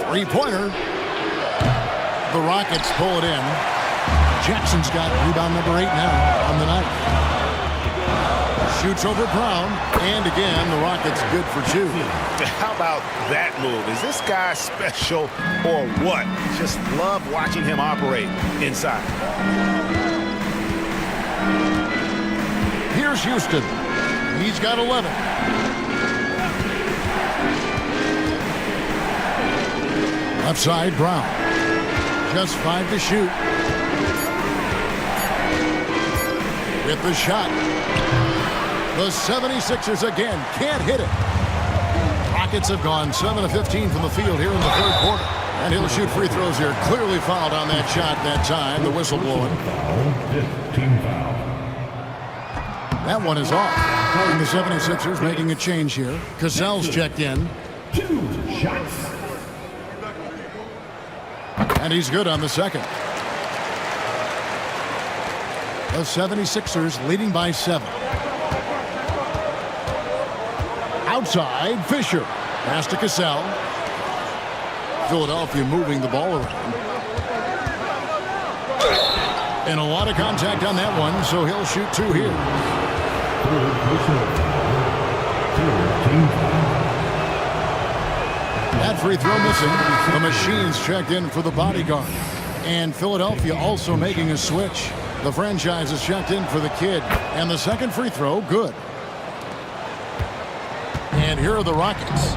3-pointer. The Rockets pull it in. Jackson's got rebound number 8 now on the night. Shoots over Brown. And again, the Rockets good for 2. How about that move? Is this guy special or what? Just love watching him operate inside. Here's Houston. He's got 11. Left side, Brown. Just 5 to shoot. With the shot. The 76ers again can't hit it. Rockets have gone 7 of 15 from the field here in the third quarter. And he'll shoot free throws here. Clearly fouled on that shot that time. The whistle blowing. Team foul. That one is off. And the 76ers making a change here. Cassell's checked in. 2 shots. And he's good on the second. The 76ers leading by 7. Outside, Fisher. Pass to Cassell. Philadelphia moving the ball around. And a lot of contact on that one, so he'll shoot 2 here. Third personal foul. 3rd team foul. That free throw missing. The Machines checked in for the bodyguard. And Philadelphia also making a switch. The franchise is checked in for the kid. And the second free throw, good. And here are the Rockets.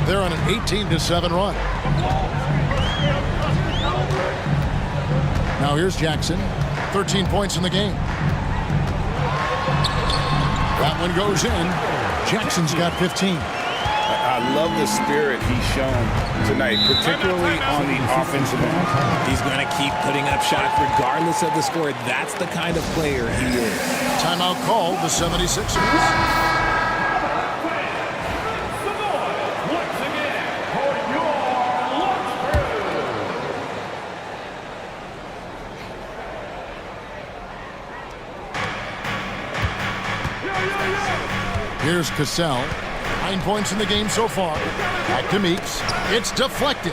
They're on an 18-7 run. Now here's Jackson. 13 points in the game. That one goes in. Jackson's got 15. I love the spirit he's shown tonight, particularly on the offensive end. He's going to keep putting up shots regardless of the score. That's the kind of player he is. Timeout called the 76ers. Here's Cassell. 9 points in the game so far. Back to Meeks. It's deflected.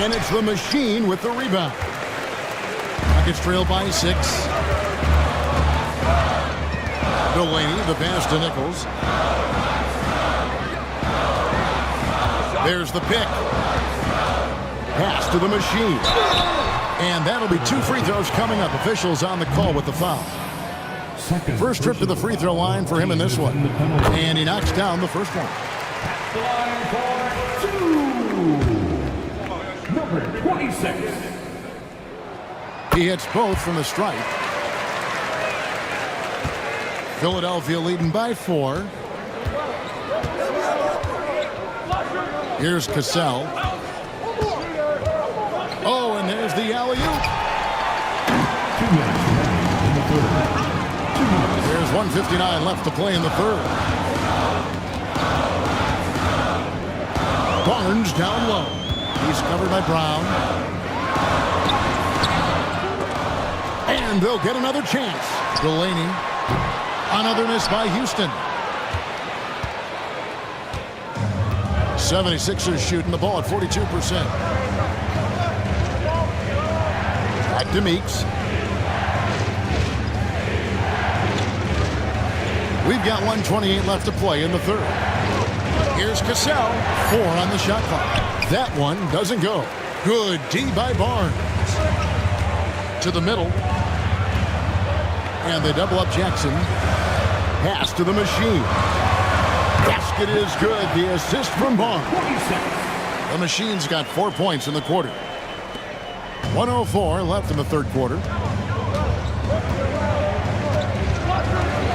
And it's the Machine with the rebound. Rockets trail by 6. Delaney, the pass to Nichols. There's the pick. Pass to the Machine. And that'll be 2 free throws coming up. Officials on the call with the foul. First trip to the free throw line for him in this one. And he knocks down the first one. Number 26. He hits both from the stripe. Philadelphia leading by 4. Here's Cassell. Oh, and there's the alley-oop. 2 minutes in the third. There's 1:59 left to play in the third. Barnes down low. He's covered by Brown. And they'll get another chance. Delaney. Another miss by Houston. 76ers shooting the ball at 42%. Back to Meeks. We've got 1:28 left to play in the third. Here's Cassell. 4 on the shot clock. That one doesn't go. Good D by Barnes. To the middle. And they double up Jackson. Pass to the Machine. Basket is good. The assist from Barnes. The Machine's got 4 points in the quarter. 1:04 left in the third quarter.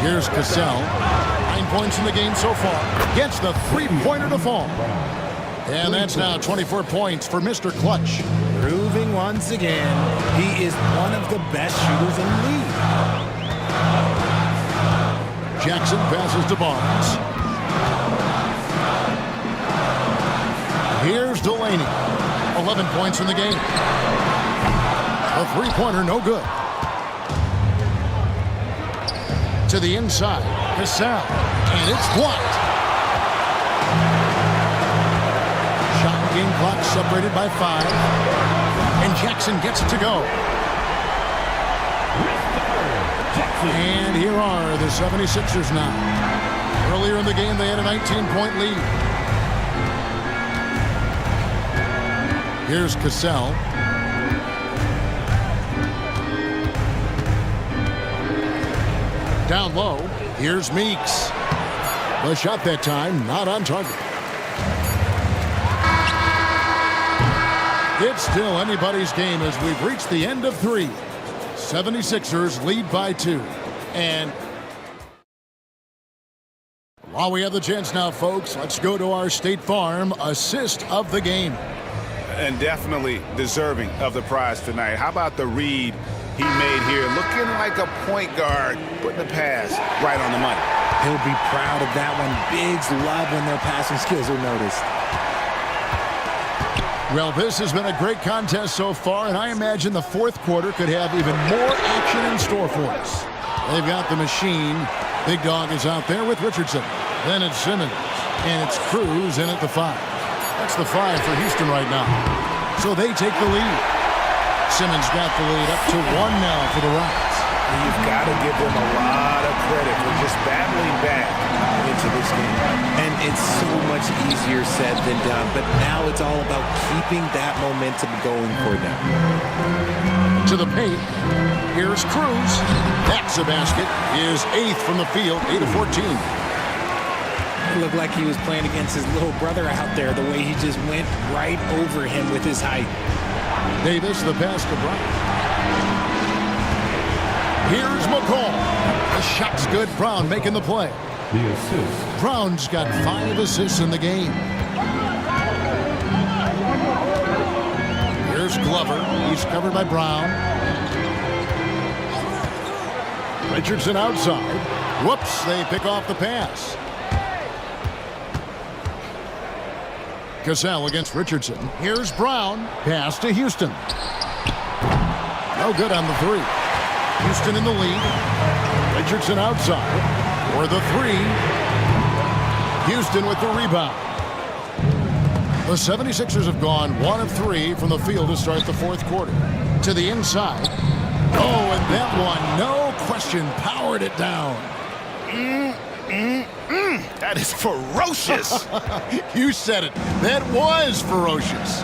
Here's Cassell. 9 points in the game so far. Gets the three-pointer to fall. And that's now 24 points for Mr. Clutch. Proving once again, he is one of the best shooters in the league. Jackson passes to Barnes. Here's Delaney. 11 points in the game. A three-pointer, no good. To the inside, Cassell, and it's blocked. Shot and game clock separated by 5, and Jackson gets it to go. And here are the 76ers now. Earlier in the game, they had a 19-point lead. Here's Cassell. Down low, here's Meeks. The shot that time, not on target. It's still anybody's game as we've reached the end of 3. 76ers lead by 2. And while we have the chance now, folks, let's go to our State Farm assist of the game. And definitely deserving of the prize tonight. How about the read he made here? Looking like a point guard, putting the pass right on the money. He'll be proud of that one. Bigs love when their passing skills are noticed. Well, this has been a great contest so far, and I imagine the fourth quarter could have even more action in store for us. They've got the Machine. Big Dog is out there with Richardson. Then it's Simmons, and it's Cruz in at the 5. That's the 5 for Houston right now. So they take the lead. Simmons got the lead up to 1 now for the Rockets. You've got to give them a lot of credit for just battling back into this game. And it's so much easier said than done, but now it's all about keeping that momentum going for them. To the paint. Here's Cruz. That's a basket. His 8th from the field, 8 of 14. It looked like he was playing against his little brother out there, the way he just went right over him with his height. Davis, the pass to Brown. Here's McCall. The shot's good. Brown making the play. The assist. Brown's got 5 assists in the game. Here's Glover. He's covered by Brown. Richardson outside. Whoops, they pick off the pass. Cassell against Richardson. Here's Brown. Pass to Houston. No good on the 3. Houston in the lead. Richardson outside. For the 3. Houston with the rebound. The 76ers have gone 1 of 3 from the field to start the 4th quarter. To the inside. Oh, and that one, no question, powered it down. That is ferocious. You said it. That was ferocious.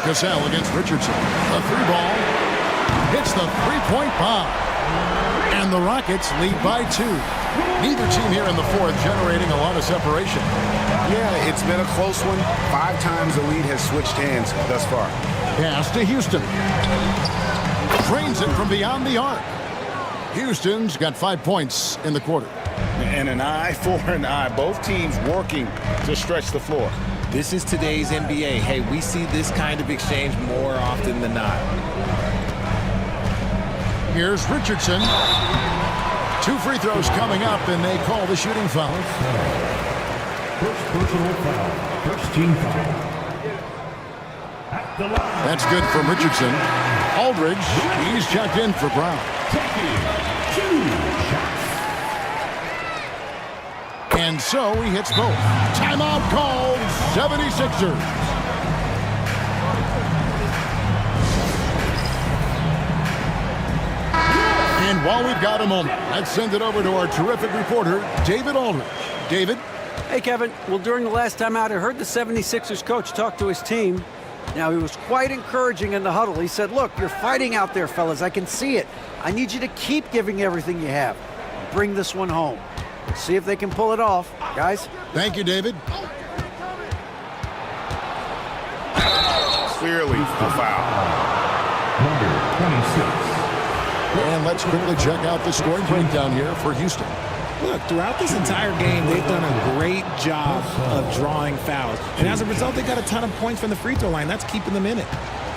Cassell against Richardson. The 3-ball hits the 3-point bomb. And the Rockets lead by 2. Neither team here in the 4th generating a lot of separation. Yeah, it's been a close one. 5 times the lead has switched hands thus far. Pass to Houston. Drains it from beyond the arc. Houston's got 5 points in the quarter. And an eye for an eye. Both teams working to stretch the floor. This is today's NBA. Hey, we see this kind of exchange more often than not. Here's Richardson. 2 free throws coming up, and they call the shooting foul. First personal foul. First team foul. At the line. That's good from Richardson. Aldridge, he's checked in for Brown. Taking 2 shots. And so he hits both. Timeout called, 76ers. And while we've got a moment, let's send it over to our terrific reporter, David Aldridge. David? Hey, Kevin. Well, during the last time out, I heard the 76ers coach talk to his team. Now, he was quite encouraging in the huddle. He said, look, you're fighting out there, fellas. I can see it. I need you to keep giving everything you have. Bring this one home. See if they can pull it off. Guys? Thank you, David. Clearly a foul. Number 26. And let's quickly check out the scoring breakdown here for Houston. Look, throughout this entire game, they've done a great job of drawing fouls. And as a result, they got a ton of points from the free throw line. That's keeping them in it.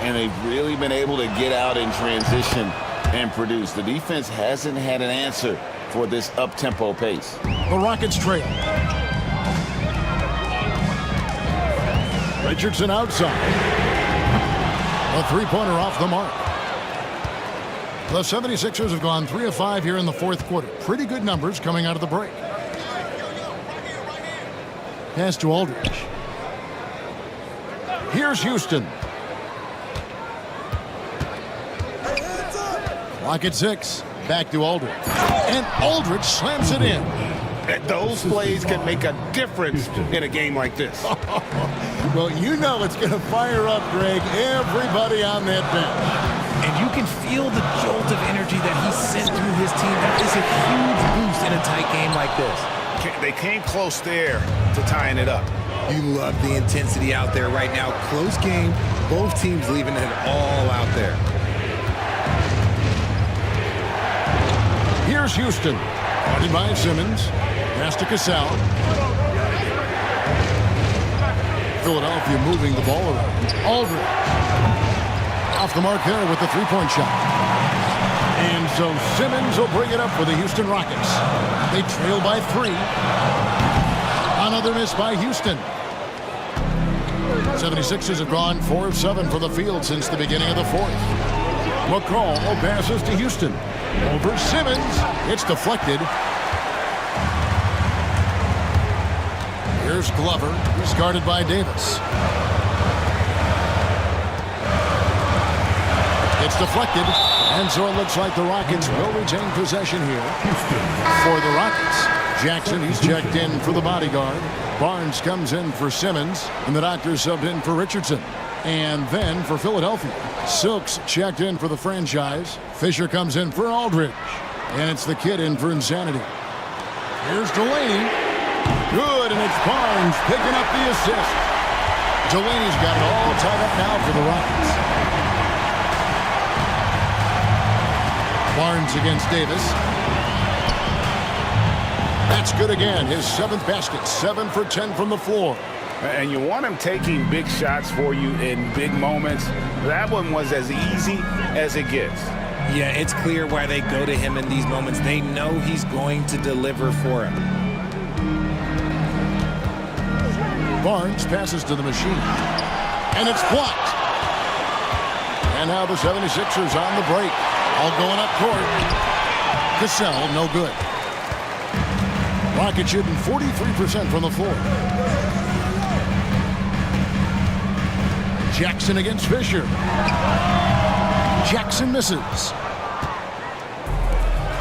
And they've really been able to get out in transition and produce. The defense hasn't had an answer for this up-tempo pace. The Rockets trail. Richardson outside. A 3-pointer off the mark. The 76ers have gone 3 of 5 here in the 4th quarter. Pretty good numbers coming out of the break. Pass to Aldridge. Here's Houston. Clock at 6. Back to Aldridge. And Aldridge slams it in. Those plays can make a difference in a game like this. Well, you know it's going to fire up, Greg, everybody on that bench. And you can feel the jolt of energy that he sent through his team. That is a huge boost in a tight game like this. They came close there to tying it up. You love the intensity out there right now. Close game, both teams leaving it all out there. Here's Houston. Guarded by Simmons. Pass to Cassell. Philadelphia moving the ball around. Aldridge. Off the mark there with the 3-point shot. And so Simmons will bring it up for the Houston Rockets. They trail by 3. Another miss by Houston. 76ers have gone 4 of 7 from the field since the beginning of the 4th. McCall passes to Houston. Over Simmons. It's deflected. Here's Glover. He's guarded by Davis. It's deflected, and so it looks like the Rockets will retain possession here. For the Rockets, Jackson, he's checked in for the bodyguard. Barnes comes in for Simmons, and the Doctor subbed in for Richardson. And then for Philadelphia, Silks checked in for the franchise. Fisher comes in for Aldridge. And it's the kid in for Insanity. Here's Delaney. Good, and it's Barnes picking up the assist. Delaney's got it all tied up now for the Rockets. Barnes against Davis. That's good again. His 7th basket. 7 for 10 from the floor. And you want him taking big shots for you in big moments. That one was as easy as it gets. Yeah, it's clear why they go to him in these moments. They know he's going to deliver for him. Barnes passes to the machine. And it's blocked. And now the 76ers on the break. All going up court. Cassell, no good. Rockets shooting 43% from the floor. Jackson against Fisher. Jackson misses.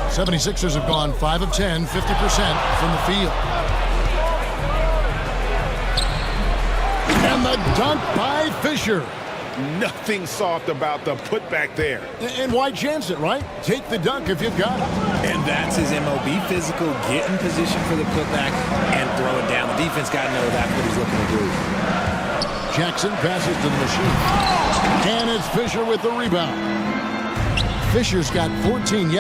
76ers have gone 5 of 10, 50% from the field. And the dunk by Fisher. Nothing soft about the putback there. And why chance it, right? Take the dunk if you've got it. And that's his MO. Be physical, get in position for the putback, and throw it down. The defense got to know that's what he's looking to do. Jackson passes to the machine. And it's Fisher with the rebound. Fisher's got 14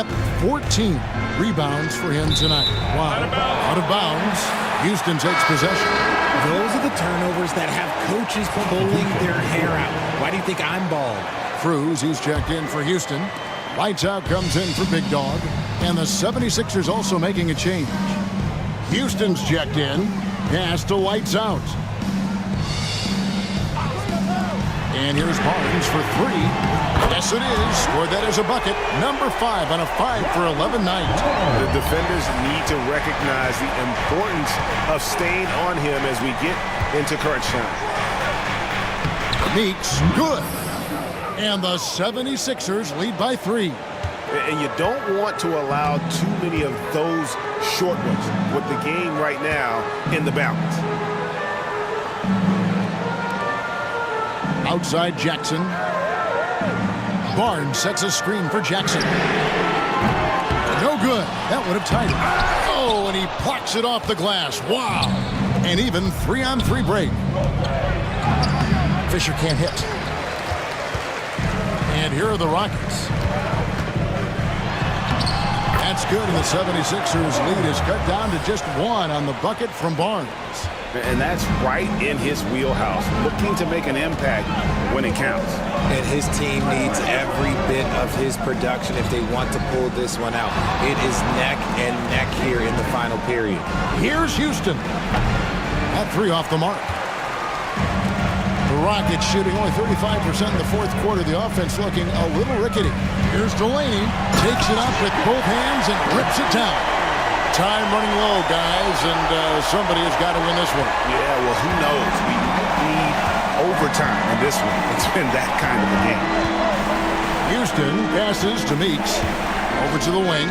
rebounds for him tonight. Wow. Out of bounds. Houston takes possession. Those are the turnovers that have coaches pulling their hair out. Why do you think I'm bald? Cruz, he's checked in for Houston. Lights out comes in for Big Dog. And the 76ers also making a change. Houston's checked in. Pass to Lights out. And here's Barnes for 3. Yes, it is. Scored that as a bucket. Number 5 on a 5 for 11 night. The defenders need to recognize the importance of staying on him as we get into crunch time. Meeks, good. And the 76ers lead by 3. And you don't want to allow too many of those short ones with the game right now in the balance. Outside Jackson. Barnes sets a screen for Jackson. No good. That would have tied it. Oh, and he plucks it off the glass. Wow. And even 3-on-3 break. Fisher can't hit. And here are the Rockets. That's good, and the 76ers lead is cut down to just 1 on the bucket from Barnes. And that's right in his wheelhouse, looking to make an impact when it counts. And his team needs every bit of his production if they want to pull this one out. It is neck and neck here in the final period. Here's Houston. That 3 off the mark. The Rockets shooting only 35% in the fourth quarter. The offense looking a little rickety. Here's Delaney. Takes it up with both hands and rips it down. Time running low, guys, and somebody has got to win this one. Yeah, well, who knows? We might need overtime in this one. It's been that kind of a game. Houston passes to Meeks. Over to the wing.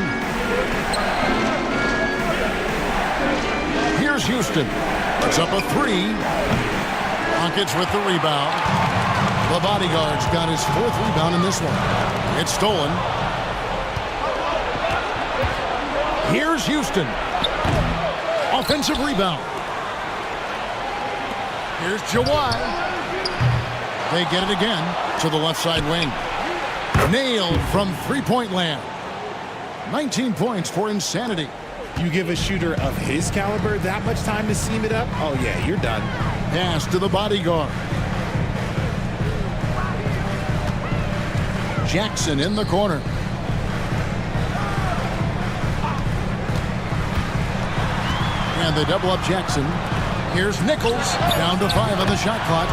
Here's Houston. It's up a 3. Rockets with the rebound. The bodyguard's got his 4th rebound in this one. It's stolen. Here's Houston. Offensive rebound. Here's Jawai. They get it again to the left side wing. Nailed from three-point land. 19 points for Insanity. You give a shooter of his caliber that much time to seam it up? Oh, yeah, you're done. Pass to the bodyguard. Jackson in the corner. And they double up Jackson. Here's Nichols. Down to 5 on the shot clock.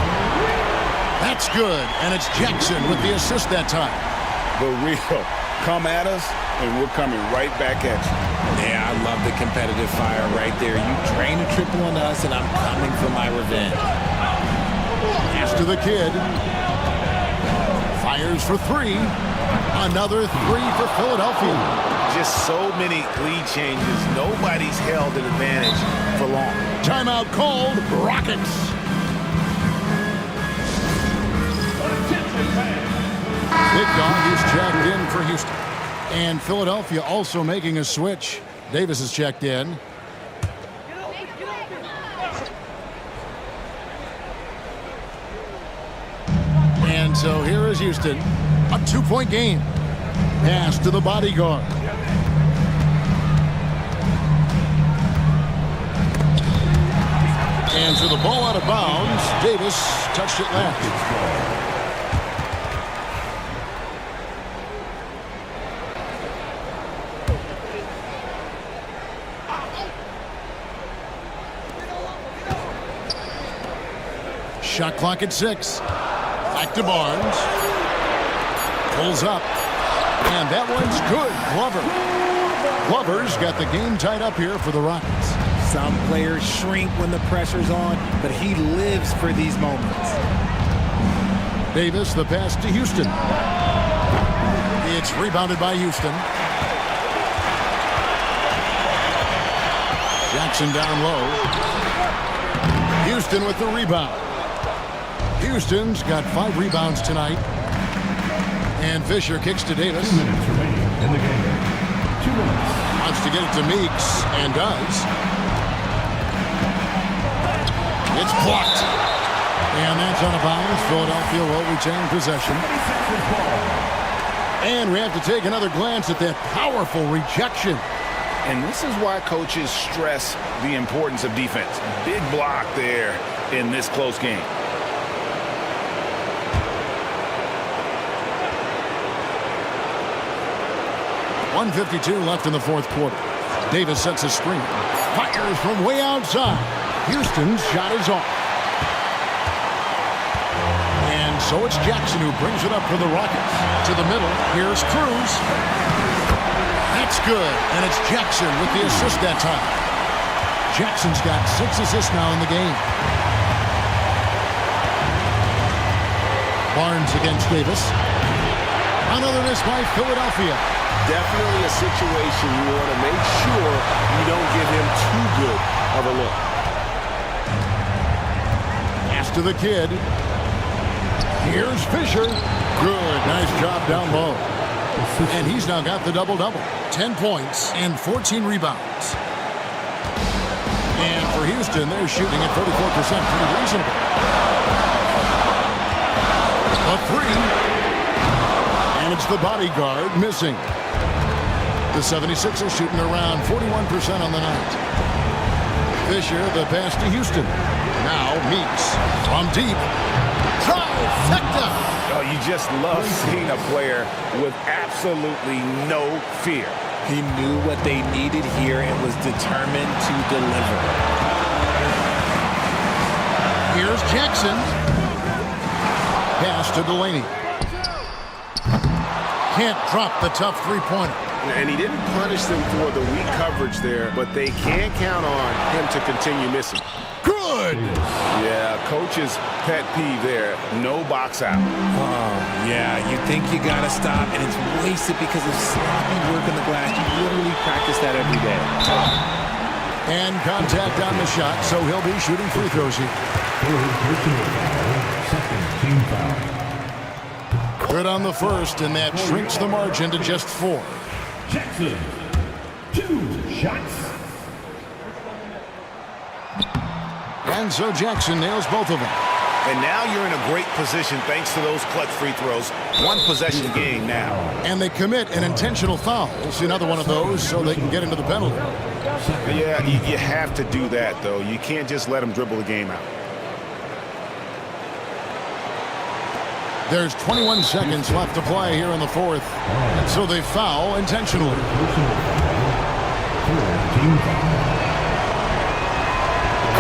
That's good. And it's Jackson with the assist that time. The real come at us, and we're coming right back at you. Yeah, I love the competitive fire right there. You drain a triple on us, and I'm coming for my revenge. Pass to the kid. Fires for three. Another three for Philadelphia. Just so many lead changes. Nobody's held an advantage for long. Timeout called. Rockets. Big Dog is checked in for Houston. And Philadelphia also making a switch. Davis is checked in. And so here is Houston. A 2-point game. Pass to the bodyguard. And so the ball out of bounds. Davis touched it left. Shot clock at 6. Back to Barnes. Pulls up. And that one's good. Glover's got the game tied up here for the Rockets. Some players shrink when the pressure's on, but he lives for these moments. Davis, the pass to Houston. It's rebounded by Houston. Jackson down low. Houston with the rebound. Houston's got 5 rebounds tonight. And Fisher kicks to Davis. 2 minutes remaining in the game. 2 minutes. Wants to get it to Meeks, and does. It's blocked. And that's out of bounds. Philadelphia will retain possession. And we have to take another glance at that powerful rejection. And this is why coaches stress the importance of defense. Big block there in this close game. .152 left in the fourth quarter. Davis sets a screen. Fires from way outside. Houston's shot is off. And so it's Jackson who brings it up for the Rockets. To the middle. Here's Cruz. That's good. And it's Jackson with the assist that time. Jackson's got 6 assists now in the game. Barnes against Davis. Another miss by Philadelphia. Definitely a situation you want to make sure you don't give him too good of a look. Pass to the kid. Here's Fisher. Good. Nice job down low. And he's now got the double-double. 10 points and 14 rebounds. And for Houston, they're shooting at 44%. Pretty reasonable. A 3. And it's the bodyguard missing. The 76ers shooting around 41% on the night. Fisher, the pass to Houston. Now Meeks from deep. Trifecta! Oh, you just love seeing a player with absolutely no fear. He knew what they needed here and was determined to deliver. Here's Jackson. Pass to Delaney. Can't drop the tough three-pointer. And he didn't punish them for the weak coverage there, but they can't count on him to continue missing. Good! Yeah, coach's pet peeve there. No box out. Oh, yeah, you think you got to stop, and it's wasted because of sloppy work on the glass. You literally practice that every day. And contact on the shot, so he'll be shooting free throws here. Second team foul. Good on the first, and that shrinks the margin to just 4. Jackson, 2 shots. And so Jackson nails both of them. And now you're in a great position thanks to those clutch free throws. 1 possession game now. And they commit an intentional foul. We'll see another one of those so they can get into the penalty. Yeah, you have to do that, though. You can't just let them dribble the game out. There's 21 seconds left to play here in the fourth. And so they foul intentionally.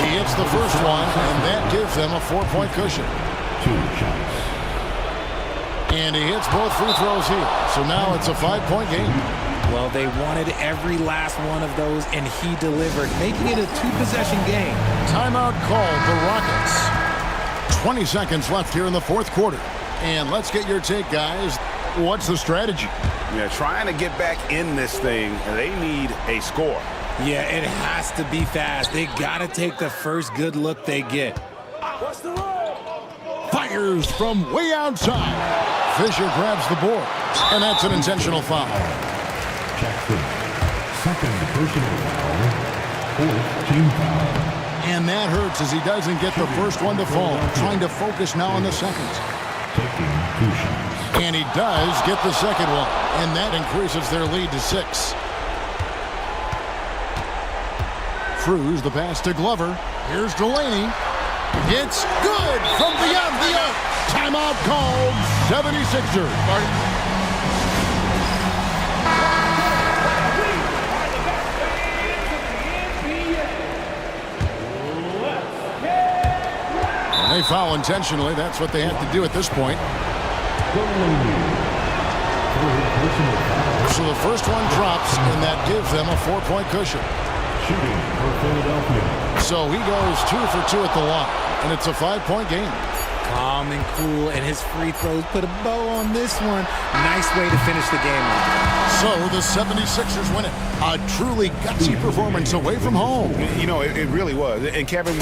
He hits the first one, and that gives them a 4-point cushion. 2 shots. And he hits both free throws here. So now it's a 5-point game. Well, they wanted every last one of those, and he delivered, making it a 2-possession game. Timeout called the Rockets. 20 seconds left here in the fourth quarter. And let's get your take, guys. What's the strategy? Yeah, trying to get back in this thing, they need a score. Yeah, it has to be fast. They got to take the first good look they get. Fires from way outside. Fisher grabs the board, and that's an intentional foul. Jackson. Second personal foul. Fourth team foul. And that hurts as he doesn't get the first one to fall. Trying to focus now on the second. Taking 2 shots. And he does get the second one, and that increases their lead to 6. Cruz, the pass to Glover. Here's Delaney. It's good from beyond the arc. Timeout called. 76ers. And they foul intentionally. That's what they have to do at this point. So the first one drops, and that gives them a 4-point cushion. Shooting for Philadelphia. So he goes 2 for 2 at the line, and it's a 5-point game. Calm and cool, and his free throws put a bow on this one. Nice way to finish the game off. So the 76ers win it. A truly gutsy performance away from home. You know, it really was. And Kevin,